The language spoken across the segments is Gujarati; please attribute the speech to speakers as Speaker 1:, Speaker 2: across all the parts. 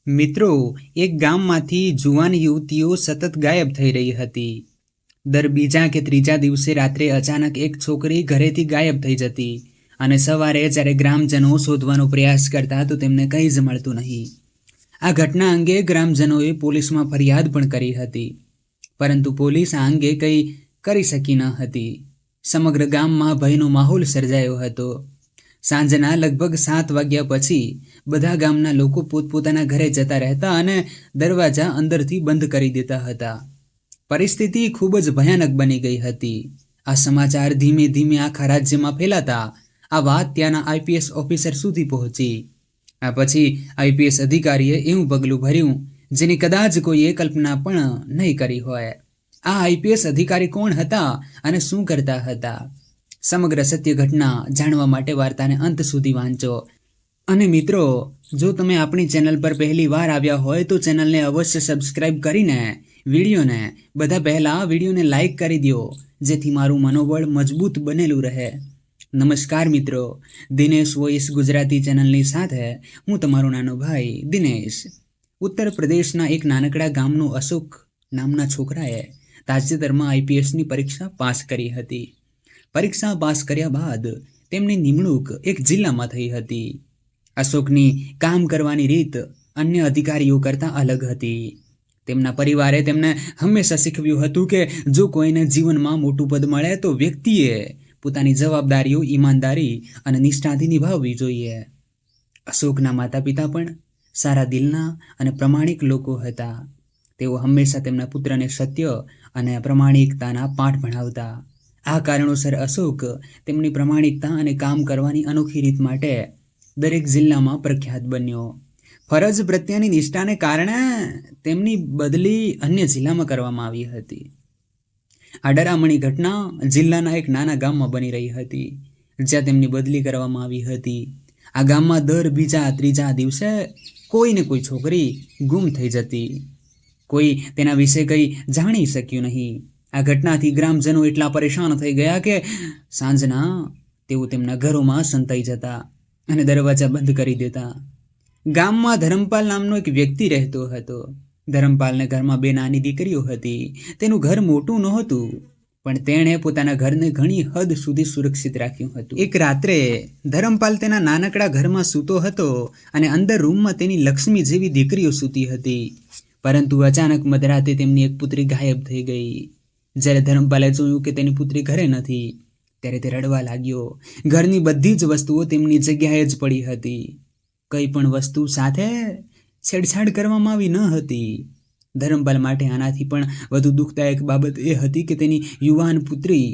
Speaker 1: મિત્રો, એક ગામમાંથી જુવાન યુવતીઓ સતત ગાયબ થઈ રહી હતી. દર બીજા કે ત્રીજા દિવસે રાત્રે અચાનક એક છોકરી ઘરેથી ગાયબ થઈ જતી અને સવારે જ્યારે ગ્રામજનો શોધવાનો પ્રયાસ કરતા તો તેમને કંઈ જ મળતું નહીં. આ ઘટના અંગે ગ્રામજનોએ પોલીસમાં ફરિયાદ પણ કરી હતી, પરંતુ પોલીસ આ અંગે કંઈ કરી શકી ન હતી. સમગ્ર ગામમાં ભયનો માહોલ સર્જાયો હતો. સાંજના લગભગ 7 વાગ્યા પછી બધા ગામના લોકો પોતપોતાના ઘરે જતા રહેતા અને દરવાજા અંદરથી બંધ કરી દેતા હતા. પરિસ્થિતિ ખૂબ જ ભયાનક બની ગઈ હતી. આ સમાચાર ધીમે ધીમે આખા રાજ્યમાં ફેલાતા આ વાત ત્યાંના આઈપીએસ ઓફિસર સુધી પહોંચી. આ પછી આઈપીએસ અધિકારીએ એવું પગલું ભર્યું જેની કદાચ કોઈએ કલ્પના પણ નહીં કરી હોય. આ આઈપીએસ અધિકારી કોણ હતા અને શું કરતા હતા? સમગ્ર સત્ય ઘટના જાણવા માટે વાર્તાને અંત સુધી વાંચો. અને મિત્રો, જો તમે આપણી ચેનલ પર પહેલી વાર આવ્યા હોય તો ચેનલને અવશ્ય સબસ્ક્રાઇબ કરીને વિડીયોને લાઈક કરી દો, જેથી મારું મનોબળ મજબૂત બનેલું રહે. નમસ્કાર મિત્રો, દિનેશ વોઇસ ગુજરાતી ચેનલની સાથે હું તમારો નાનો ભાઈ દિનેશ. ઉત્તર પ્રદેશના એક નાનકડા ગામનો અશોક નામના છોકરાએ તાજેતરમાં આઈપીએસની પરીક્ષા પાસ કરી હતી. પરીક્ષા પાસ કર્યા બાદ તેમની નિમણૂક એક જિલ્લામાં થઈ હતી. અશોકની કામ કરવાની રીત અન્ય અધિકારીઓ કરતાં અલગ હતી. તેમના પરિવારે તેમને હંમેશા શીખવ્યું હતું કે જો કોઈને જીવનમાં મોટું પદ મળે તો વ્યક્તિએ પોતાની જવાબદારીઓ ઈમાનદારી અને નિષ્ઠાથી નિભાવવી જોઈએ. અશોકના માતા પિતા પણ સારા દિલના અને પ્રમાણિક લોકો હતા. તેઓ હંમેશા તેમના પુત્રને સત્ય અને પ્રમાણિકતાના પાઠ ભણાવતા. આ કારણોસર અશોક તેમની પ્રમાણિકતા અને કામ કરવાની અનોખી રીત માટે દરેક જિલ્લામાં પ્રખ્યાત બન્યો. ફરજ પ્રત્યેની નિષ્ઠાને કારણે તેમની બદલી અન્ય જિલ્લામાં કરવામાં આવી હતી. આ ડરામણી ઘટના જિલ્લાના એક નાના ગામમાં બની રહી હતી, જ્યાં તેમની બદલી કરવામાં આવી હતી. આ ગામમાં દર બીજા ત્રીજા દિવસે કોઈ ને કોઈ છોકરી ગુમ થઈ જતી. કોઈ તેના વિશે કંઈ જાણી શક્યું નહીં. આ ઘટનાથી ગ્રામજનો એટલા પરેશાન થઈ ગયા કે સાંજના તેઓ તેમના ઘરોમાં સંતાઈ જતા અને દરવાજા બંધ કરી દેતા. ગામમાં ધરમપાલ નામનો એક વ્યક્તિ રહેતો હતો. ધરમપાલને ઘરમાં 2 નાની દીકરીઓ હતી. તેનું ઘર મોટું નહોતું, પણ તેણે પોતાના ઘરને ઘણી હદ સુધી સુરક્ષિત રાખ્યું હતું. એક રાત્રે ધરમપાલ તેના નાનકડા ઘરમાં સૂતો હતો અને અંદર રૂમમાં તેની લક્ષ્મી જેવી દીકરીઓ સૂતી હતી. પરંતુ અચાનક મધરાતે તેમની એક પુત્રી ગાયબ થઈ ગઈ. જ્યારે ધરમપાલે જોયું કે તેની પુત્રી ઘરે નથી, ત્યારે તે રડવા લાગ્યો. ઘરની બધી જ વસ્તુઓ તેમની જગ્યાએ જ પડી હતી. કંઈ પણ વસ્તુ સાથે છેડછાડ કરવામાં આવી ન હતી. ધરમપાલ માટે આનાથી પણ વધુ દુઃખદાયક બાબત એ હતી કે તેની યુવાન પુત્રી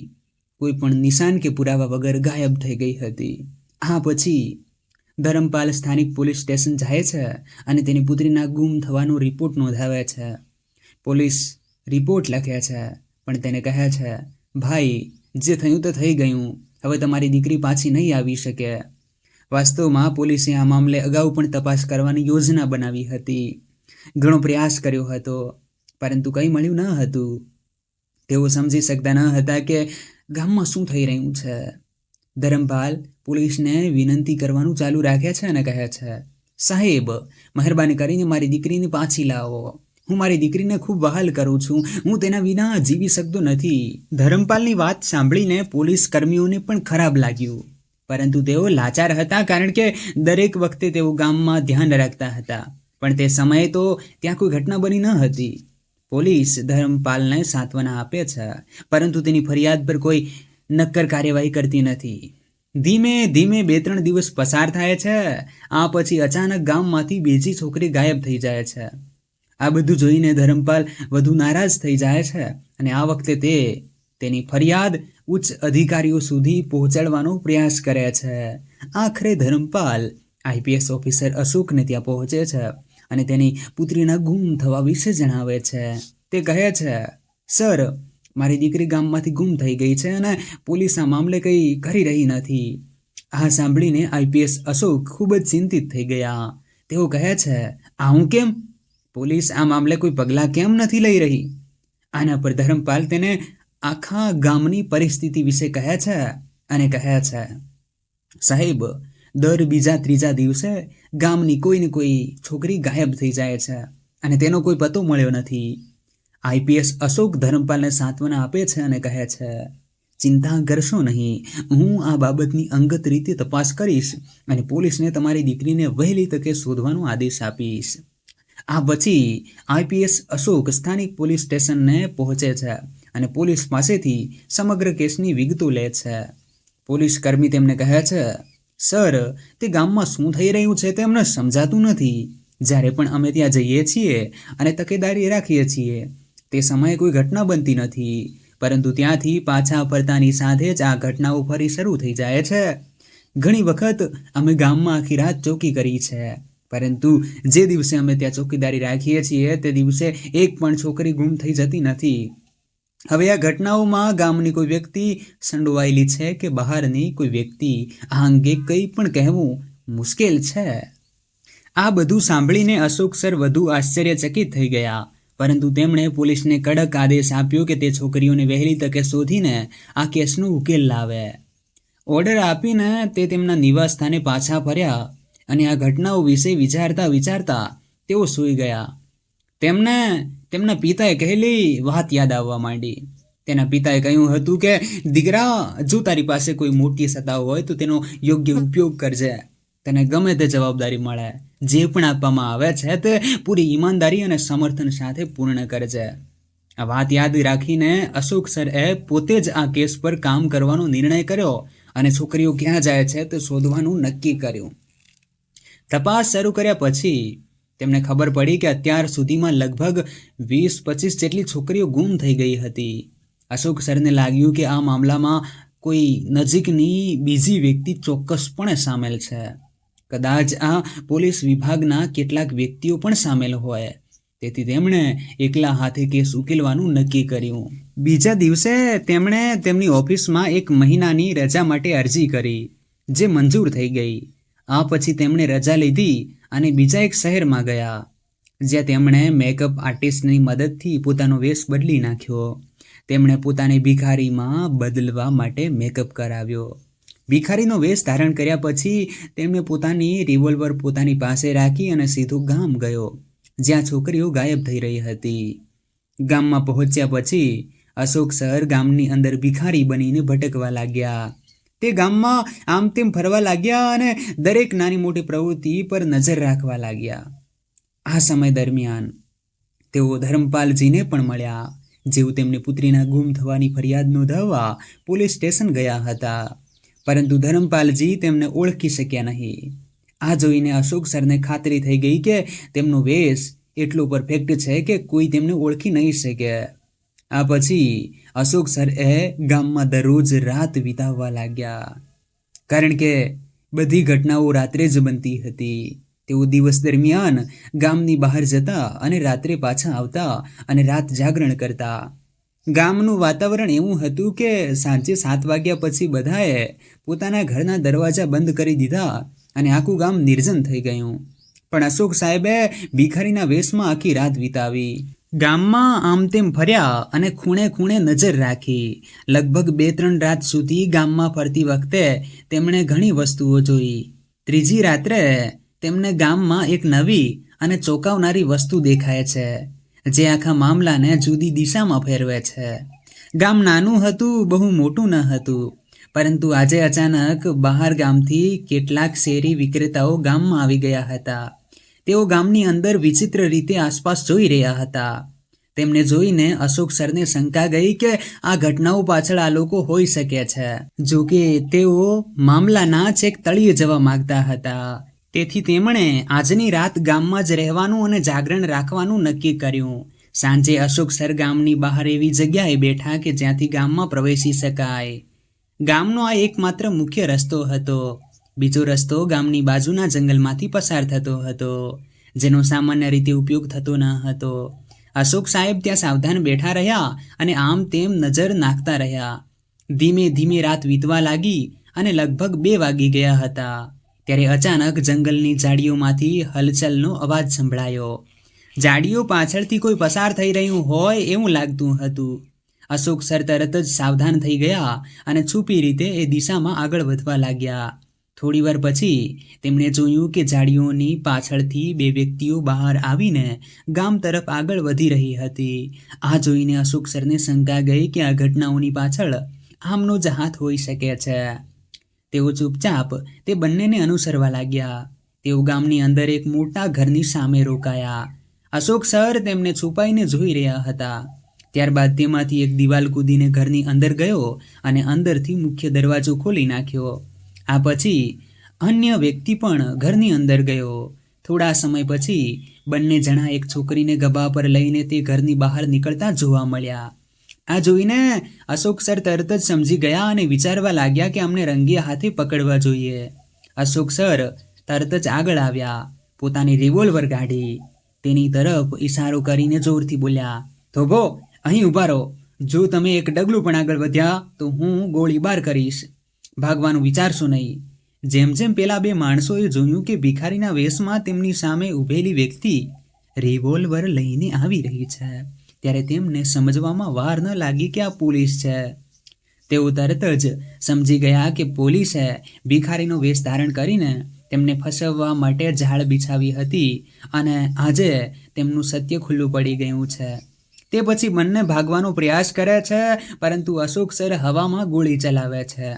Speaker 1: કોઈ પણ નિશાન કે પુરાવા વગર ગાયબ થઈ ગઈ હતી. આ પછી ધરમપાલ સ્થાનિક પોલીસ સ્ટેશન જાય છે અને તેની પુત્રીના ગુમ થવાનો રિપોર્ટ નોંધાવે છે. પોલીસ રિપોર્ટ લખે છે, પણ તેને કહે છે, ભાઈ, જે થયું તો થઈ ગયું. હવે તમારી દીકરી પાછી નહીં આવી શકે. વાસ્તવમાં પોલીસે આ મામલે અગાઉ પણ તપાસ કરવાની યોજના બનાવી હતી. ઘણો પ્રયાસ કર્યો હતો, પરંતુ કંઈ મળ્યું ન હતું. તેઓ સમજી શકતા ન હતા કે ગામમાં શું થઈ રહ્યું છે. ધરમપાલ પોલીસને વિનંતી કરવાનું ચાલુ રાખે છે અને કહે છે, સાહેબ, મહેરબાની કરીને મારી દીકરીને પાછી લાવો. હું મારી દીકરીને ખૂબ વહાલ કરું છું. હું તેના વિના જીવી શકતો નથી. ધરમપાલની વાત સાંભળીને પોલીસ કર્મીઓને પણ ખરાબ લાગ્યું, પરંતુ તેઓ લાચાર હતા, કારણ કે દરેક વખતે તેઓ ગામમાં ધ્યાન રાખતા હતા. પણ તે સમયે તો ત્યાં કોઈ ઘટના બની ન હતી. પોલીસ ધરમપાલને સાંત્વના આપે છે, પરંતુ તેની ફરિયાદ પર કોઈ નક્કર કાર્યવાહી કરતી નથી. ધીમે ધીમે 2-3 દિવસ પસાર થાય છે. આ પછી અચાનક ગામમાંથી બીજી છોકરી ગાયબ થઈ જાય છે. આ બધું જોઈને ધરમપાલ વધુ નારાજ થઈ જાય છે અને આ વખતે તે તેની ફરિયાદ ઉચ્ચ અધિકારીઓ સુધી પહોંચાડવાનો પ્રયાસ કરે છે. આખરે ધરમપાલ આઈપીએસ ઓફિસર અશોકને ત્યાં પહોંચે છે અને તેની પુત્રીના ગુમ થવા વિશે જણાવે છે. તે કહે છે, સર, મારી દીકરી ગામમાંથી ગુમ થઈ ગઈ છે અને પોલીસ આ મામલે કંઈ કરી રહી નથી. આ સાંભળીને આઈપીએસ અશોક ખૂબ જ ચિંતિત થઈ ગયા. તેઓ કહે છે, આવું કેમ? પોલીસ આ મામલે કોઈ પગલાં કેમ નથી લઈ રહી? આના પર ધરમપાલ તેને આખા ગામની પરિસ્થિતિ વિશે કહે છે અને કહે છે, સાહેબ, દર બીજા ત્રીજા દિવસે ગામની કોઈ ને કોઈ છોકરી ગાયબ થઈ જાય છે અને તેનો કોઈ પતો મળ્યો નથી. આઈપીએસ અશોક ધર્મપાલને સાંત્વના આપે છે અને કહે છે, ચિંતા કરશો નહીં, હું આ બાબતની અંગત રીતે તપાસ કરીશ અને પોલીસને તમારી દીકરીને વહેલી તકે શોધવાનો આદેશ આપીશ. આ પછી આઈપીએસ અશોક સ્થાનિક પોલીસ સ્ટેશનને પહોંચે છે અને પોલીસ પાસેથી સમગ્ર કેસની વિગતો લે છે. પોલીસ કર્મી તેમને કહે છે, સર, તે ગામમાં શું થઈ રહ્યું છે તે અમને સમજાતું નથી. જ્યારે પણ અમે ત્યાં જઈએ છીએ અને તકેદારી રાખીએ છીએ તે સમયે કોઈ ઘટના બનતી નથી, પરંતુ ત્યાંથી પાછા ફરતાની સાથે જ આ ઘટનાઓ ફરી શરૂ થઈ જાય છે. ઘણી વખત અમે ગામમાં આખી રાત ચોકી કરી છે, પરંતુ જે દિવસે અમે ત્યાં ચોકીદારી રાખીએ છીએ તે દિવસે એક પણ છોકરી ગુમ થઈ જતી નથી. હવે આ ઘટનાઓમાં ગામની કોઈ વ્યક્તિ સંડોવાયેલી છે કે બહારની કોઈ વ્યક્તિ, આ અંગે કંઈ પણ કહેવું મુશ્કેલ છે. આ બધું સાંભળીને અશોક સર વધુ આશ્ચર્યચકિત થઈ ગયા, પરંતુ તેમણે પોલીસને કડક આદેશ આપ્યો કે તે છોકરીઓને વહેલી તકે શોધીને આ કેસનો ઉકેલ લાવે. ઓર્ડર આપીને તે તેમના નિવાસ સ્થાને પાછા ફર્યા અને આ ઘટનાઓ વિશે વિચારતા વિચારતા તેઓ સૂઈ ગયા. તેમને તેમના પિતાએ કહેલી વાત યાદ આવવા માંડી. તેના પિતાએ કહ્યું હતું કે, દીકરા, જો તારી પાસે કોઈ મોટી સત્તા હોય તો તેનો યોગ્ય ઉપયોગ કરજે. તને ગમે તે જવાબદારી મળે, જે પણ આપવામાં આવે છે તે પૂરી ઈમાનદારી અને સમર્થન સાથે પૂર્ણ કરજે. આ વાત યાદ રાખીને અશોક સરે પોતે જ આ કેસ પર કામ કરવાનો નિર્ણય કર્યો અને છોકરીઓ ક્યાં જાય છે તે શોધવાનું નક્કી કર્યું. તપાસ શરૂ કર્યા પછી તેમને ખબર પડી કે અત્યાર સુધીમાં લગભગ 20-25 જેટલી છોકરીઓ ગુમ થઈ ગઈ હતી. અશોક સરને લાગ્યું કે આ મામલામાં કોઈ નજીકની બીજી વ્યક્તિ ચોક્કસપણે સામેલ છે. કદાચ આ પોલીસ વિભાગના કેટલાક વ્યક્તિઓ પણ સામેલ હોય. તેથી તેમણે એકલા હાથે કેસ ઉકેલવાનું નક્કી કર્યું. બીજા દિવસે તેમણે તેમની ઓફિસમાં 1 મહિનાની રજા માટે અરજી કરી, જે મંજૂર થઈ ગઈ. આ પછી તેમણે રજા લીધી અને બીજા એક શહેરમાં ગયા, જ્યાં તેમણે મેકઅપ આર્ટિસ્ટની મદદથી પોતાનો વેશ બદલી નાખ્યો. તેમણે પોતાને ભિખારીમાં બદલવા માટે મેકઅપ કરાવ્યો. ભિખારીનો વેશ ધારણ કર્યા પછી તેમણે પોતાની રિવોલ્વર પોતાની પાસે રાખી અને સીધો ગામ ગયો, જ્યાં છોકરીઓ ગાયબ થઈ રહી હતી. ગામમાં પહોંચ્યા પછી અશોક સર ગામની અંદર ભિખારી બનીને ભટકવા લાગ્યા. તે ગામમાં આમ તેમ ફરવા લાગ્યા અને દરેક નાની મોટી પ્રવૃત્તિ પર નજર રાખવા લાગ્યા. આ સમય દરમિયાન તેઓ ધર્મપાલજીને પણ મળ્યા, જેઓ તેમની પુત્રીના ગુમ થવાની ફરિયાદ નોંધાવવા પોલીસ સ્ટેશન ગયા હતા, પરંતુ ધર્મપાલજી તેમને ઓળખી શક્યા નહીં. આ જોઈને અશોક સરને ખાતરી થઈ ગઈ કે તેમનો વેશ એટલો પરફેક્ટ છે કે કોઈ તેમને ઓળખી નહીં શકે. આ પછી અશોક સરે ગામમાં દરરોજ રાત વિતાવવા લાગ્યા, કારણ કે બધી ઘટનાઓ રાત્રે જ બનતી હતી. તેઓ દિવસ દરમિયાન ગામની બહાર જતા અને રાત્રે પાછા આવતા અને રાત જાગરણ કરતા. ગામનું વાતાવરણ એવું હતું કે સાંજે 7 વાગ્યા પછી બધાએ પોતાના ઘરના દરવાજા બંધ કરી દીધા અને આખું ગામ નિર્જન થઈ ગયું. પણ અશોક સાહેબે ભિખારીના વેશમાં આખી રાત વિતાવી. ગામમાં આમ તેમ ફર્યા અને ખૂણે ખૂણે નજર રાખી. લગભગ 2-3 રાત સુધી ગામમાં ફરતી વખતે તેમણે ઘણી વસ્તુઓ જોઈ. ત્રીજી રાત્રે તેમને ગામમાં એક નવી અને ચોંકાવનારી વસ્તુ દેખાય છે, જે આખા મામલાને જુદી દિશામાં ફેરવે છે. ગામ નાનું હતું, બહુ મોટું ન હતું, પરંતુ આજે અચાનક બહાર ગામથી કેટલાક શેરી વિક્રેતાઓ ગામમાં આવી ગયા હતા. તેઓ ગામની અંદર વિચિત્ર રીતે આસપાસ જોઈ રહ્યા હતા. તેમને જોઈને અશોક સરને શંકા ગઈ કે આ ઘટનાઓ પાછળ આ લોકો હોઈ શકે છે. જો કે તેઓ મામલાના છેક તળિયે જવા માંગતા હતા. તેથી તેમણે આજની રાત ગામમાં જ રહેવાનું અને જાગરણ રાખવાનું નક્કી કર્યું. સાંજે અશોક સર ગામની બહાર એવી જગ્યાએ બેઠા કે જ્યાંથી ગામમાં પ્રવેશી શકાય. ગામનો આ એકમાત્ર મુખ્ય રસ્તો હતો. બીજો રસ્તો ગામની બાજુના જંગલમાંથી પસાર થતો હતો, જેનો સામાન્ય રીતે ઉપયોગ થતો ન હતો. અશોક સાહેબ ત્યાં સાવધાન બેઠા રહ્યા અને આમ તેમ નજર નાખતા રહ્યા. ધીમે ધીમે રાત વીતવા લાગી અને લગભગ 2 વાગી ગયા હતા. ત્યારે અચાનક જંગલની ઝાડીઓમાંથી હલચલનો અવાજ સંભળાયો. ઝાડીઓ પાછળથી કોઈ પસાર થઈ રહ્યું હોય એવું લાગતું હતું. અશોક સર તરત જ સાવધાન થઈ ગયા અને છુપી રીતે એ દિશામાં આગળ વધવા લાગ્યા. થોડીવાર પછી તેમણે જોયું કે ઝાડીઓની પાછળથી બે વ્યક્તિઓ બહાર આવીને ગામ તરફ આગળ વધી રહી હતી. આ જોઈને અશોક સરને શંકા ગઈ કે આ ઘટનાઓની પાછળ આમનો જ હાથ હોઈ શકે છે. તેઓ ચૂપચાપ તે બંનેને અનુસરવા લાગ્યા. તેઓ ગામની અંદર એક મોટા ઘરની સામે રોકાયા. અશોક સર તેમને છુપાઈને જોઈ રહ્યા હતા. ત્યારબાદ તેમાંથી એક દિવાલ કૂદીને ઘરની અંદર ગયો અને અંદરથી મુખ્ય દરવાજો ખોલી નાખ્યો. આ પછી અન્ય વ્યક્તિ પણ ઘરની અંદર ગયો. થોડા સમય પછી બંને જણા એક છોકરીને ગભા પર લઈને તે ઘરની બહાર નીકળતા જોવા મળ્યા. આ જોઈને અશોક સર તરત જ સમજી ગયા અને વિચારવા લાગ્યા કે અમને રંગે હાથે પકડવા જોઈએ. અશોક સર તરત જ આગળ આવ્યા. પોતાની રિવોલ્વર કાઢી તેની તરફ ઈશારો કરીને જોરથી બોલ્યા, થોભો, અહીં ઊભા રહો. જો તમે એક ડગલું પણ આગળ વધ્યા તો હું ગોળીબાર કરીશ. ભાગવાનું વિચારશો નહીં. જેમ જેમ પેલા બે માણસોએ જોયું કે ભિખારીના વેશમાં તેમની સામે ઊભેલી વ્યક્તિ રિવોલ્વર લઈને આવી રહી છે, ત્યારે તેમને સમજવામાં વાર ન લાગી કે આ પોલીસ છે. તેઓ તરત જ સમજી ગયા કે પોલીસે ભિખારીનો વેશ ધારણ કરીને તેમને ફસાવવા માટે જાળ બિછાવી હતી અને આજે તેમનું સત્ય ખુલ્લું પડી ગયું છે. તે પછી બંને ભાગવાનો પ્રયાસ કરે છે, પરંતુ અશોક સર હવામાં ગોળી ચલાવે છે.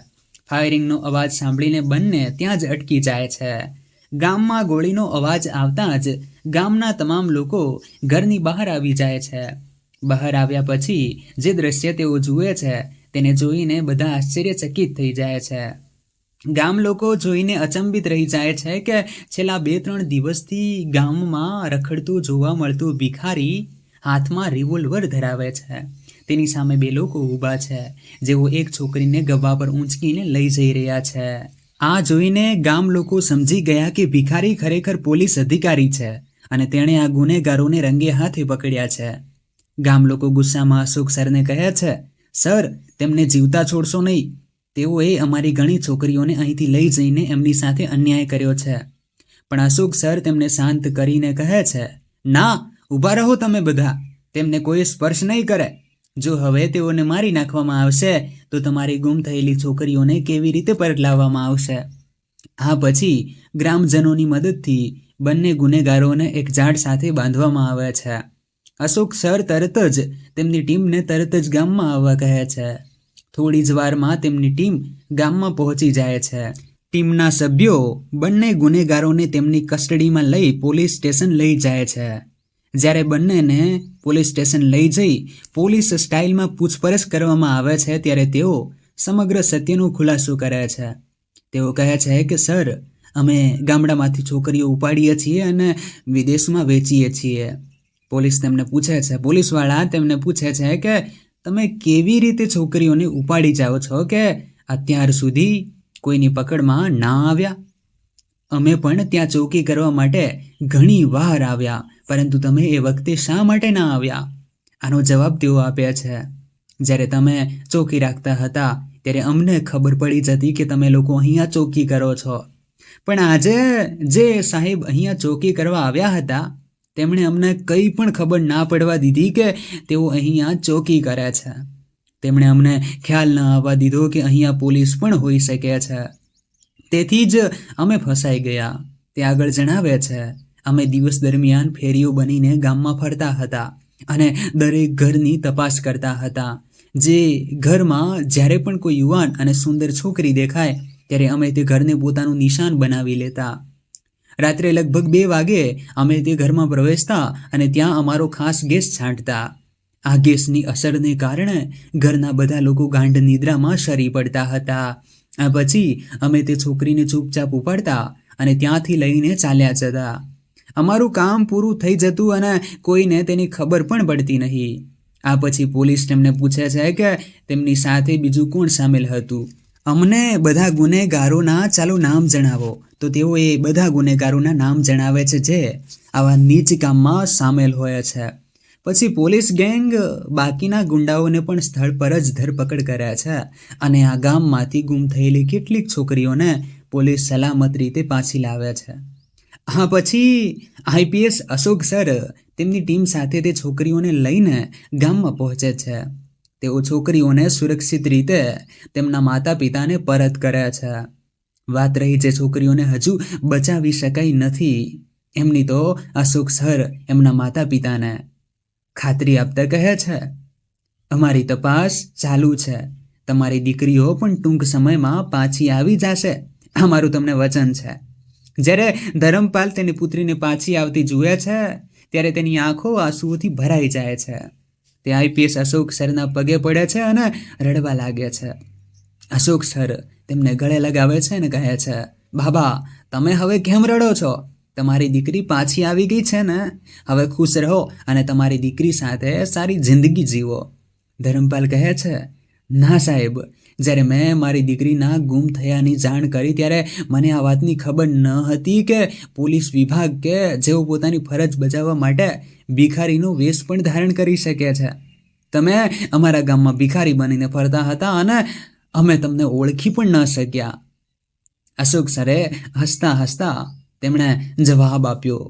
Speaker 1: ફાયરિંગનો અવાજ સાંભળીને બંને ત્યાં જ અટકી જાય છે. ગામમાં ગોળીનો અવાજ આવતાં જ ગામના તમામ લોકો ઘરની બહાર આવી જાય છે. બહાર આવ્યા પછી જે દ્રશ્ય તેઓ જુએ છે તેને જોઈને બધા આશ્ચર્યચકિત થઈ જાય છે. ગામ લોકો જોઈને અચંબિત રહી જાય છે કે છેલ્લા 2-3 દિવસથી ગામમાં રખડતું જોવા મળતું ભિખારી હાથમાં રિવોલ્વર ધરાવે છે. તેની સામે બે લોકો ઊભા છે, જેઓ એક છોકરીને ગભા પર ઊંચકીને લઈ જઈ રહ્યા છે. આ જોઈને ગામ લોકો સમજી ગયા કે ભિખારી ખરેખર પોલીસ અધિકારી છે અને તેણે આ ગુનેગારોને રંગે હાથે પકડ્યા છે. ગામ લોકો ગુસ્સામાં અશોક સરને કહે છે, સર, તેમને જીવતા છોડશો નહીં. તેઓએ અમારી ઘણી છોકરીઓને અહીંથી લઈ જઈને એમની સાથે અન્યાય કર્યો છે. પણ અશોક સર તેમને શાંત કરીને કહે છે, ના, ઊભા રહો તમે બધા. તેમને કોઈ સ્પર્શ નહીં કરે. જો હવે તેઓને મારી નાખવામાં આવશે તો તમારી ગુમ થયેલી છોકરીઓને કેવી રીતે પરત લાવવામાં આવશે? આ પછી ગ્રામજનોની મદદથી બંને ગુનેગારોને એક ઝાડ સાથે બાંધવામાં આવે છે. અશોક સર તરત જ તેમની ટીમને તરત જ ગામમાં આવવા કહે છે. થોડી જ વારમાં તેમની ટીમ ગામમાં પહોંચી જાય છે. ટીમના સભ્યો બંને ગુનેગારોને તેમની કસ્ટડીમાં લઈ પોલીસ સ્ટેશન લઈ જાય છે. જ્યારે બંનેને પોલીસ સ્ટેશન લઈ જઈ પોલીસ સ્ટાઇલમાં પૂછપરછ કરવામાં આવે છે ત્યારે તેઓ સમગ્ર સત્યનો ખુલાસો કરે છે. તેઓ કહે છે કે સર, અમે ગામડામાંથી છોકરીઓ ઉપાડીએ છીએ અને વિદેશમાં વેચીએ છીએ. પોલીસવાળા તેમને પૂછે છે કે તમે કેવી રીતે છોકરીઓને ઉપાડી જાઓ છો કે અત્યાર સુધી કોઈની પકડમાં ના આવ્યા? અમે પણ ત્યાં ચોકી કરવા માટે ઘણી વાર આવ્યા, પરંતુ તમે એ વખતે શા માટે ના આવ્યા? આનો જવાબ તેઓ આપે છે, જ્યારે તમે ચોકી રાખતા હતા ત્યારે અમને ખબર પડી જતી કે તમે લોકો અહીંયા ચોકી કરો છો. પણ આજે જે સાહેબ અહીંયા ચોકી કરવા આવ્યા હતા તેમણે અમને કંઈ પણ ખબર ના પડવા દીધી કે તેઓ અહીંયા ચોકી કરે છે. તેમણે અમને ખ્યાલ ન આવવા દીધો કે અહીંયા પોલીસ પણ હોઈ શકે છે. તેથી જ અમે ફસાઈ ગયા. તે આગળ જણાવે છે, અમે દિવસ દરમિયાન ફેરીઓ બનીને ગામમાં ફરતા હતા અને દરેક ઘરની તપાસ કરતા હતા. જે ઘરમાં જ્યારે પણ કોઈ યુવાન અને સુંદર છોકરી દેખાય ત્યારે અમે તે ઘરને પોતાનું નિશાન બનાવી લેતા. રાત્રે લગભગ 2 વાગે અમે તે ઘરમાં પ્રવેશતા અને ત્યાં અમારો ખાસ ગેસ છાંટતા. આ ગેસની અસરને કારણે ઘરના બધા લોકો ગાંડ નિદ્રામાં સરી પડતા હતા. આ પછી અમે તે છોકરીને ચૂપચાપ ઉપાડતા અને ત્યાંથી લઈને ચાલ્યા જતા. અમારું કામ પૂરું થઈ જતું અને કોઈને તેની ખબર પણ પડતી નહીં. આ પછી પોલીસ તેમને પૂછે છે કે તેમની સાથે બીજું કોણ સામેલ હતું. અમને બધા ગુનેગારોના ચાલો નામ જણાવો. તો તેઓ એ બધા ગુનેગારોના નામ જણાવે છે જે આવા નીચ કામમાં સામેલ હોય છે. પછી પોલીસ ગેંગ બાકીના ગુંડાઓને પણ સ્થળ પર જ ધરપકડ કરે છે અને આ ગામમાંથી ગુમ થયેલી કેટલીક છોકરીઓને પોલીસ સલામત રીતે પાછી લાવે છે. આ પછી આઈપીએસ અશોક સર તેમની ટીમ સાથે તે છોકરીઓને લઈને ગામમાં પહોંચે છે. તેઓ છોકરીઓને સુરક્ષિત રીતે તેમના માતા પિતાને પરત કરે છે. વાત રહી જે છોકરીઓને હજુ બચાવી શકાઈ નથી, એમની તો અશોક સર એમના માતા પિતાને ખાતરી આપતા કહે છે, અમારી તપાસ ચાલુ છે, તમારી દીકરીઓ પણ ટૂંક સમયમાં પાછી આવી જશે, અમારું તમને વચન છે. જ્યારે ધરમપાલ તેની પુત્રીને પાછી આવતી જુએ છે ત્યારે તેની આંખો આંસુઓથી ભરાઈ જાય છે. તે આઈપીએસ અશોક સરના પગે પડે છે અને રડવા લાગે છે. અશોક સર તેમને ગળે લગાવે છે અને કહે છે, બાબા તમે હવે કેમ રડો છો? તમારી દીકરી પાછી આવી ગઈ છે ને, હવે ખુશ રહો અને તમારી દીકરી સાથે સારી જિંદગી જીવો. ધરમપાલ કહે છે, ના સાહેબ, જ્યારે મેં મારી દીકરીના ગુમ થયાની જાણ કરી ત્યારે મને આ વાતની ખબર ન હતી કે પોલીસ વિભાગ કે જેઓ પોતાની ફરજ બજાવવા માટે ભિખારીનો વેશ પણ ધારણ કરી શકે છે. તમે અમારા ગામમાં ભિખારી બનીને ફરતા હતા અને અમે તમને ઓળખી પણ ન શક્યા. અશોક સરે હસતા હસતા તેમણે જવાબ આપ્યો,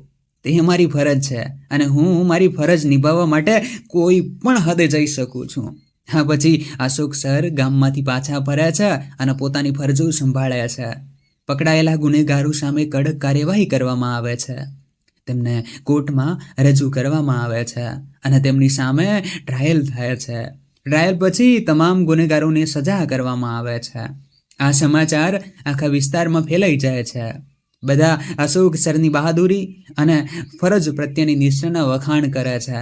Speaker 1: તે અમારી ફરજ છે અને હું મારી ફરજ નિભાવવા માટે કોઈ પણ હદે જઈ શકું છું. હા, પછી અશોક સર ગામમાંથી પાછા ફર્યા છે અને પોતાની ફરજો સંભાળે છે. પકડાયેલા ગુનેગારો સામે કડક કાર્યવાહી કરવામાં આવે છે, તેમને કોર્ટમાં રજૂ કરવામાં આવે છે અને તેમની સામે ટ્રાયલ થાય છે. ટ્રાયલ પછી તમામ ગુનેગારોને સજા કરવામાં આવે છે. આ સમાચાર આખા વિસ્તારમાં ફેલાઈ જાય છે. બધા અશોક સરની બહાદુરી અને ફરજ પ્રત્યેની નિષ્ઠાના વખાણ કરે છે.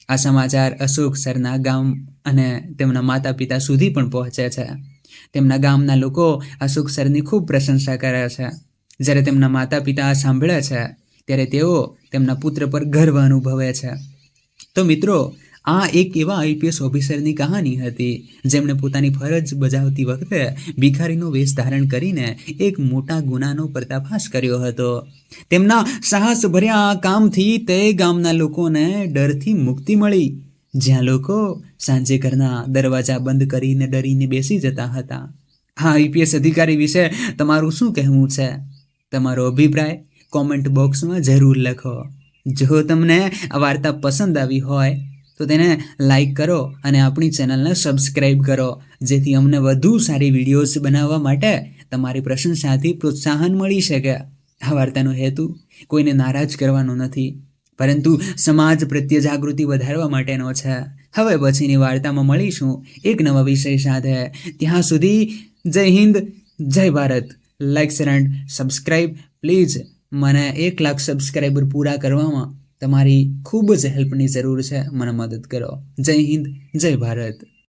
Speaker 1: આ સમાચાર અશોક સરના ગામ અને તેમના માતા પિતા સુધી પણ પહોંચે છે. તેમના ગામના લોકો અશોક સરની ખૂબ પ્રશંસા કરે છે. જ્યારે તેમના માતા પિતા આ સાંભળે છે ત્યારે તેઓ તેમના પુત્ર પર ગર્વ અનુભવે છે. તો મિત્રો, આ એક એવા આઈપીએસ ઓફિસરની કહાની હતી જેમણે પોતાની ફરજ બજાવતી વખતે ભિખારીનો વેશ ધારણ કરીને એક મોટા ગુનાનો પર્દાફાશ કર્યો હતો. તેમના સાહસભર્યા આ કામથી તે ગામના લોકોને ડરથી મુક્તિ મળી, જ્યાં લોકો સાંજે ઘરના દરવાજા બંધ કરીને ડરીને બેસી જતા હતા. હા, આઈપીએસ અધિકારી વિશે તમારું શું કહેવું છે? તમારો અભિપ્રાય કોમેન્ટ બોક્સમાં જરૂર લખો. જો તમને આ વાર્તા પસંદ આવી હોય તો તેને લાઈક કરો અને આપણી ચેનલને સબસ્ક્રાઈબ કરો, જેથી અમને વધુ સારી વિડીયોઝ બનાવવા માટે તમારી પ્રશંસાથી પ્રોત્સાહન મળી શકે. આ વાર્તાનો હેતુ કોઈને નારાજ કરવાનો નથી, પરંતુ સમાજ પ્રત્યે જાગૃતિ વધારવા માટેનો છે. હવે પછીની વાર્તામાં મળીશું એક નવા વિષય સાથે. ત્યાં સુધી જય હિન્દ, જય Bharat. Like, share and subscribe please. મને 1 લાખ સબસ્ક્રાઈબર પૂરા કરવામાં તમારી ખૂબ જ હેલ્પની જરૂર છે. મને મદદ કરો. જય હિન્દ, જય ભારત.